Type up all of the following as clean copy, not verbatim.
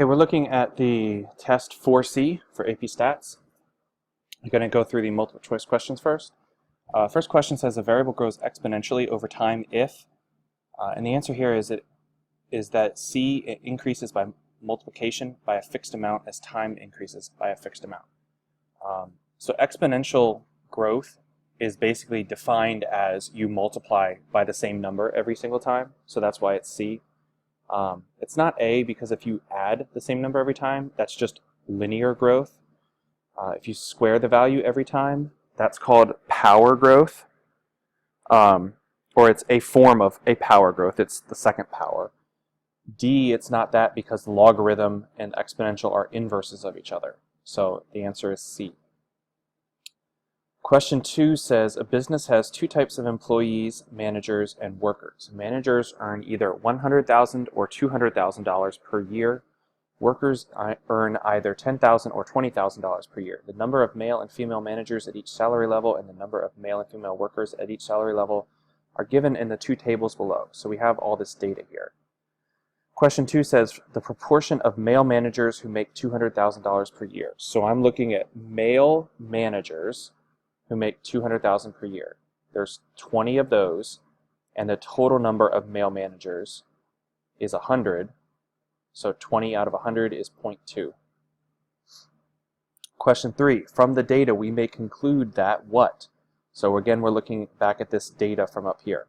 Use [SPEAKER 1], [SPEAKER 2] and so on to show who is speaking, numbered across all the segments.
[SPEAKER 1] Okay, we're looking at the test 4C for AP Stats. I'm going to go through the multiple choice questions first. First question says a variable grows exponentially over time if, and the answer here is that C increases by multiplication by a fixed amount as time increases by a fixed amount. So exponential growth is basically defined as you multiply by the same number every single time, so that's why it's C. It's not A because if you add the same number every time, that's just linear growth. If you square the value every time, that's called power growth. Or it's a form of a power growth. It's the second power. D, it's not that because the logarithm and exponential are inverses of each other. So the answer is C. Question 2 says a business has two types of employees, managers, and workers. Managers earn either $100,000 or $200,000 per year. Workers earn either $10,000 or $20,000 per year. The number of male and female managers at each salary level and the number of male and female workers at each salary level are given in the two tables below. So we have all this data here. Question 2 says the proportion of male managers who make $200,000 per year. So I'm looking at male managers who make $200,000 per year. There's 20 of those, and the total number of male managers is 100. So 20 out of 100 is 0.2. Question 3, from the data we may conclude that what? So again, we're looking back at this data from up here.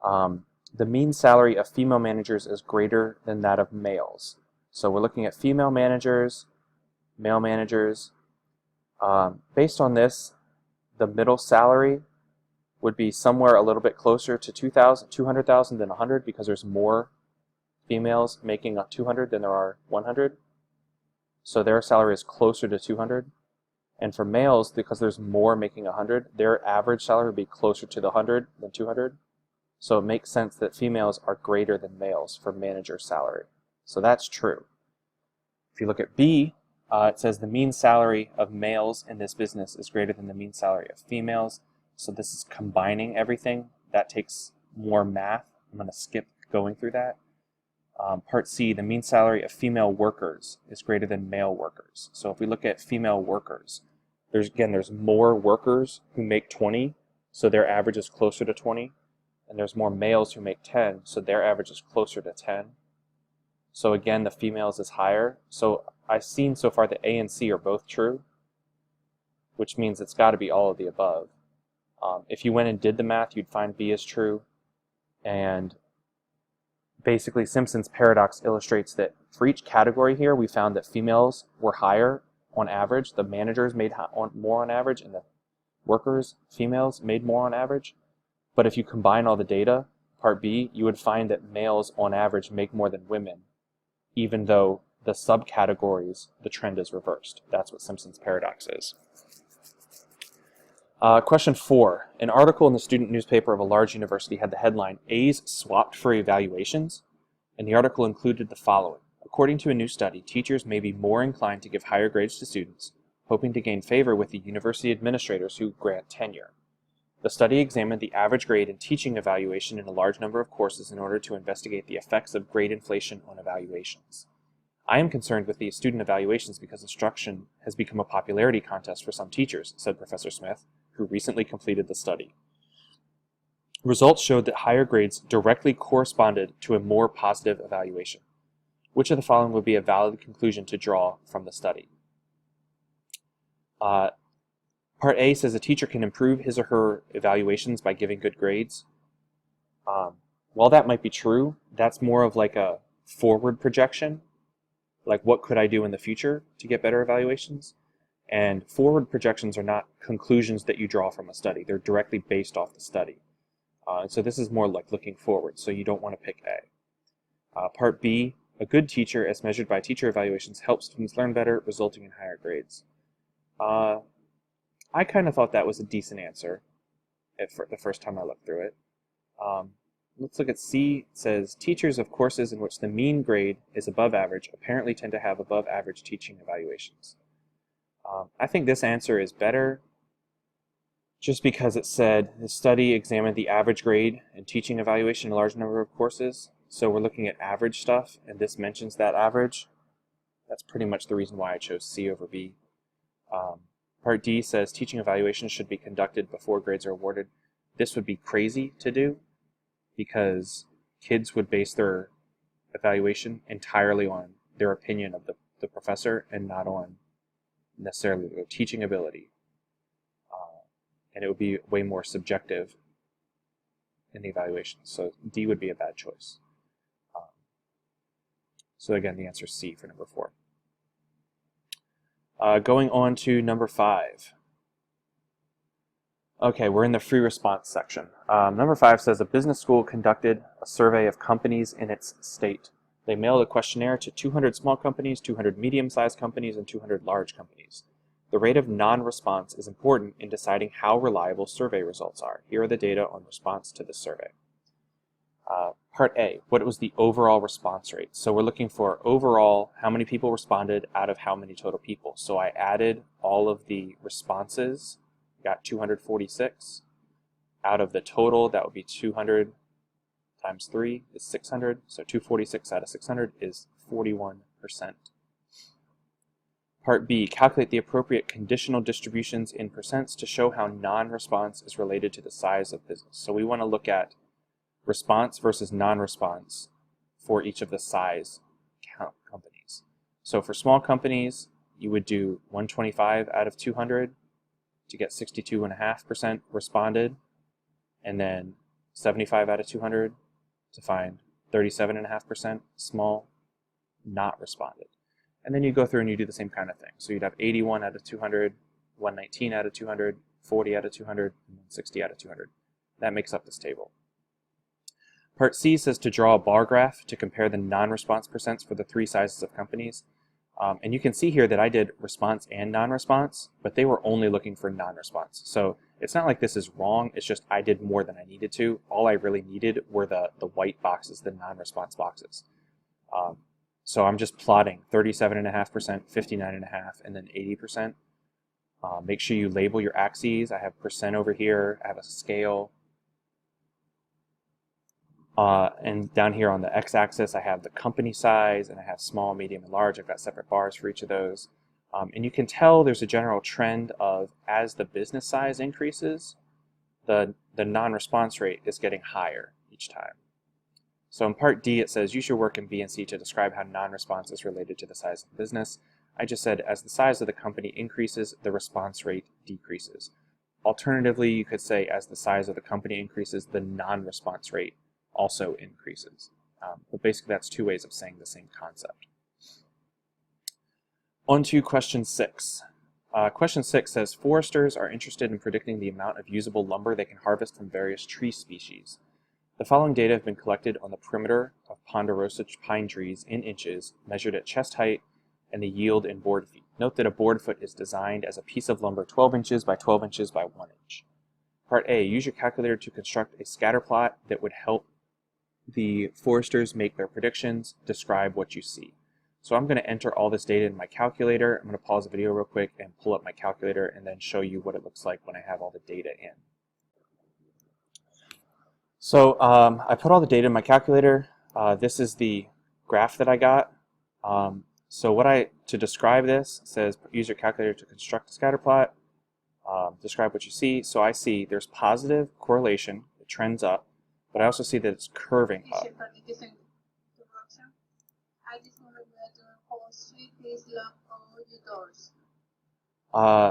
[SPEAKER 1] The mean salary of female managers is greater than that of males. So we're looking at female managers, male managers. Based on this, the middle salary would be somewhere a little bit closer to 200,000 than 100 because there's more females making 200 than there are 100. So their salary is closer to 200. And for males, because there's more making 100, their average salary would be closer to the 100 than 200. So it makes sense that females are greater than males for manager salary. So that's true. If you look at B, it says the mean salary of males in this business is greater than the mean salary of females. So this is combining everything. That takes more math. I'm going to skip going through that. Part C, the mean salary of female workers is greater than male workers. So if we look at female workers, there's more workers who make 20, so their average is closer to 20. And there's more males who make 10, so their average is closer to 10. So again, the females is higher. So I've seen so far that A and C are both true, which means it's got to be all of the above. If you went and did the math, you'd find B is true. And basically, Simpson's paradox illustrates that for each category here, we found that females were higher on average. The managers made more on average, and the workers, females, made more on average. But if you combine all the data, part B, you would find that males on average make more than women, even though the subcategories, the trend is reversed. That's what Simpson's paradox is. Question 4. An article in the student newspaper of a large university had the headline, A's swapped for evaluations, and the article included the following. According to a new study, teachers may be more inclined to give higher grades to students, hoping to gain favor with the university administrators who grant tenure. The study examined the average grade in teaching evaluation in a large number of courses in order to investigate the effects of grade inflation on evaluations. I am concerned with the student evaluations because instruction has become a popularity contest for some teachers, said Professor Smith, who recently completed the study. Results showed that higher grades directly corresponded to a more positive evaluation. Which of the following would be a valid conclusion to draw from the study? Part A says a teacher can improve his or her evaluations by giving good grades. While that might be true, that's more of like a forward projection. Like what could I do in the future to get better evaluations? And forward projections are not conclusions that you draw from a study. They're directly based off the study. So this is more like looking forward, so you don't want to pick A. Part B, a good teacher as measured by teacher evaluations helps students learn better, resulting in higher grades. I kind of thought that was a decent answer the first time I looked through it. Let's look at C. It says, teachers of courses in which the mean grade is above average apparently tend to have above average teaching evaluations. I think this answer is better just because it said the study examined the average grade in teaching evaluation in a large number of courses. So we're looking at average stuff, and this mentions that average. That's pretty much the reason why I chose C over B. Part D says teaching evaluations should be conducted before grades are awarded. This would be crazy to do because kids would base their evaluation entirely on their opinion of the professor and not on necessarily their teaching ability. And it would be way more subjective in the evaluation. So D would be a bad choice. So again, the answer is C for number 4. Going on to number 5. Okay, we're in the free response section. Number 5 says a business school conducted a survey of companies in its state. They mailed a questionnaire to 200 small companies, 200 medium-sized companies, and 200 large companies. The rate of non-response is important in deciding how reliable survey results are. Here are the data on response to this survey. Part A, what was the overall response rate? So we're looking for overall how many people responded out of how many total people. So I added all of the responses, got 246. Out of the total, that would be 200 times 3 is 600. So 246 out of 600 is 41%. Part B, calculate the appropriate conditional distributions in percents to show how non-response is related to the size of business. So we want to look at response versus non-response for each of the size companies. So for small companies, you would do 125 out of 200 to get 62.5% responded, and then 75 out of 200 to find 37.5% small not responded. And then you go through and you do the same kind of thing. So you'd have 81 out of 200, 119 out of 200, 40 out of 200, and 60 out of 200. That makes up this table. Part C says to draw a bar graph to compare the non-response percents for the 3 sizes of companies. And you can see here that I did response and non-response, but they were only looking for non-response. So it's not like this is wrong, it's just I did more than I needed to. All I really needed were the white boxes, the non-response boxes. So I'm just plotting 37.5%, 59.5%, and then 80%. Make sure you label your axes. I have percent over here, I have a scale. And down here on the x-axis, I have the company size, and I have small, medium, and large. I've got separate bars for each of those. And you can tell there's a general trend of as the business size increases, the non-response rate is getting higher each time. So in part D, it says use your work in B and C to describe how non-response is related to the size of the business. I just said as the size of the company increases, the response rate decreases. Alternatively, you could say as the size of the company increases, the non-response rate also increases. But basically that's 2 ways of saying the same concept. On to question 6. Question 6 says foresters are interested in predicting the amount of usable lumber they can harvest from various tree species. The following data have been collected on the perimeter of ponderosa pine trees in inches, measured at chest height, and the yield in board feet. Note that a board foot is designed as a piece of lumber 12 inches by 12 inches by 1 inch. Part A, use your calculator to construct a scatter plot that would help the foresters make their predictions. Describe what you see. So I'm going to enter all this data in my calculator. I'm going to pause the video real quick and pull up my calculator and then show you what it looks like when I have all the data in. So I put all the data in my calculator. This is the graph that I got. So to describe this, it says use your calculator to construct a scatter plot. Describe what you see. So I see there's positive correlation. It trends up. But I also see that it's curving up.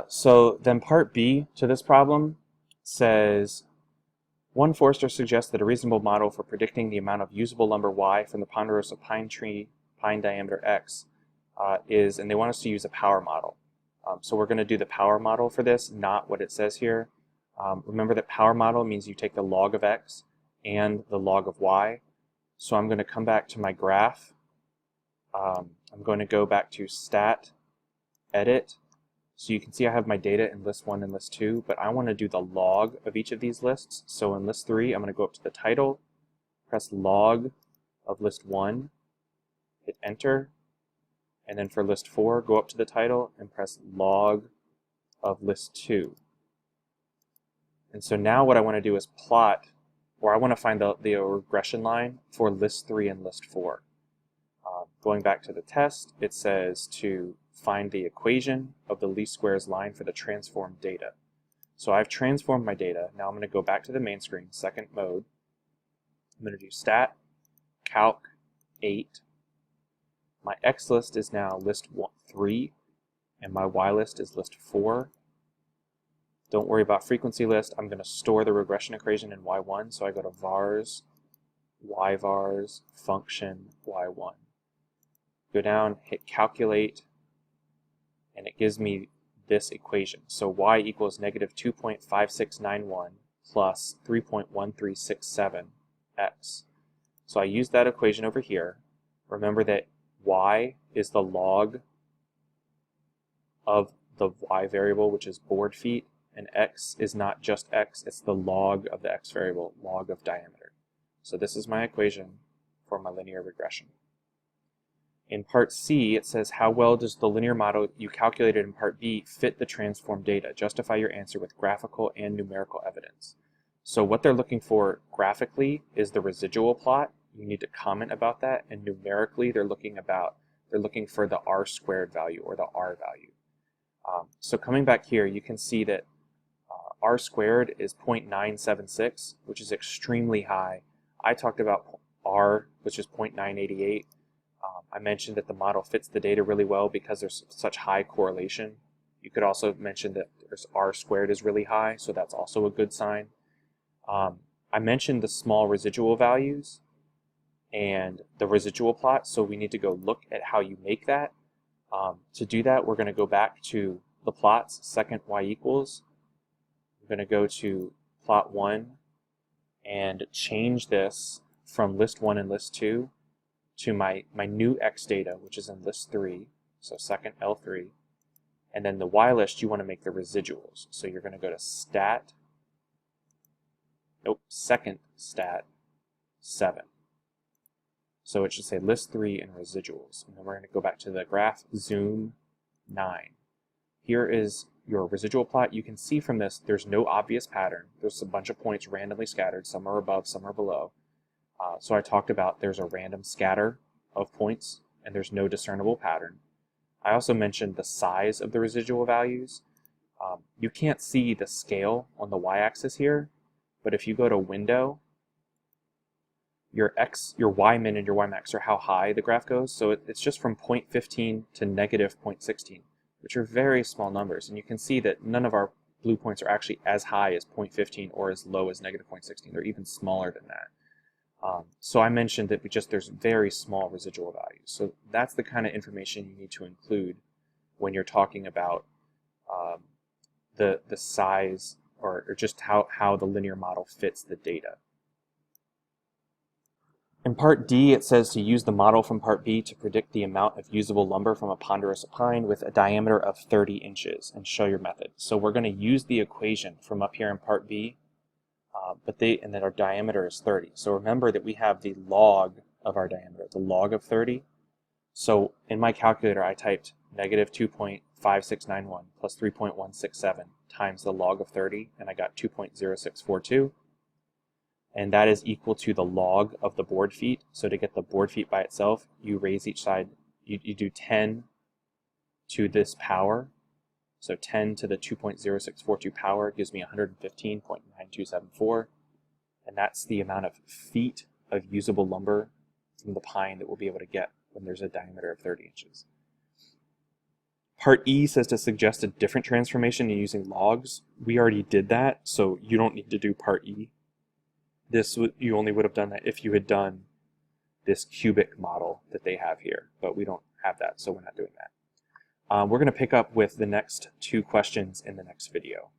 [SPEAKER 1] So then part B to this problem says, one forester suggests that a reasonable model for predicting the amount of usable lumber Y from the ponderosa pine tree, pine diameter X, is, and they want us to use a power model. So we're going to do the power model for this, not what it says here. Remember that power model means you take the log of X and the log of Y. So I'm going to come back to my graph. I'm going to go back to Stat, Edit. So you can see I have my data in list 1 and list 2, but I want to do the log of each of these lists. So in list 3, I'm going to go up to the title, press log of list 1, hit enter, and then for list 4, go up to the title and press log of list 2. And so now what I want to do is plot, or I want to find the regression line for list 3 and list 4. Going back to the test, it says to find the equation of the least squares line for the transformed data. So I've transformed my data. Now I'm going to go back to the main screen, second mode. I'm going to do stat, calc, 8. My X list is now list 3, and my Y list is list 4. Don't worry about frequency list. I'm going to store the regression equation in Y1, so I go to vars, yvars, function, Y1. Go down, hit calculate, and it gives me this equation. So y equals negative 2.5691 plus 3.1367 x. So I use that equation over here. Remember that y is the log of the y variable, which is board feet, and x is not just x, it's the log of the x variable, log of diameter. So this is my equation for my linear regression. In part C, it says, how well does the linear model you calculated in part B fit the transformed data? Justify your answer with graphical and numerical evidence. So what they're looking for graphically is the residual plot. You need to comment about that. And numerically, they're looking for the R squared value or the R value. So coming back here, you can see that R squared is 0.976, which is extremely high. I talked about R, which is 0.988. I mentioned that the model fits the data really well because there's such high correlation. You could also mention that there's R squared is really high, so that's also a good sign. I mentioned the small residual values and the residual plot, so we need to go look at how you make that. To do that, we're going to go back to the plots, second y equals. We're going to go to plot 1 and change this from list 1 and list 2 to my new x data, which is in list 3, so second L3. And then the y list, you want to make the residuals. So you're going to go to second stat 7. So it should say list 3 and residuals. And then we're going to go back to the graph, zoom 9. Here is your residual plot. You can see from this, there's no obvious pattern. There's a bunch of points randomly scattered. Some are above, some are below. So I talked about there's a random scatter of points and there's no discernible pattern. I also mentioned the size of the residual values. You can't see the scale on the y-axis here, but if you go to window, your y-min and your y-max are how high the graph goes. So it's just from 0.15 to negative 0.16, which are very small numbers. And you can see that none of our blue points are actually as high as 0.15 or as low as negative 0.16. They're even smaller than that. So I mentioned that there's very small residual values. So that's the kind of information you need to include when you're talking about the size or just how the linear model fits the data. In part D, it says to use the model from part B to predict the amount of usable lumber from a ponderosa pine with a diameter of 30 inches and show your method. So we're going to use the equation from up here in part B, and then our diameter is 30. So remember that we have the log of our diameter, the log of 30. So in my calculator, I typed negative 2.5691 plus 3.167 times the log of 30, and I got 2.0642. And that is equal to the log of the board feet. So to get the board feet by itself, you raise each side, you do 10 to this power. So 10 to the 2.0642 power gives me 115.9274. And that's the amount of feet of usable lumber from the pine that we'll be able to get when there's a diameter of 30 inches. Part E says to suggest a different transformation using logs. We already did that, so you don't need to do part E. You only would have done that if you had done this cubic model that they have here, but we don't have that, so we're not doing that. We're going to pick up with the next 2 questions in the next video.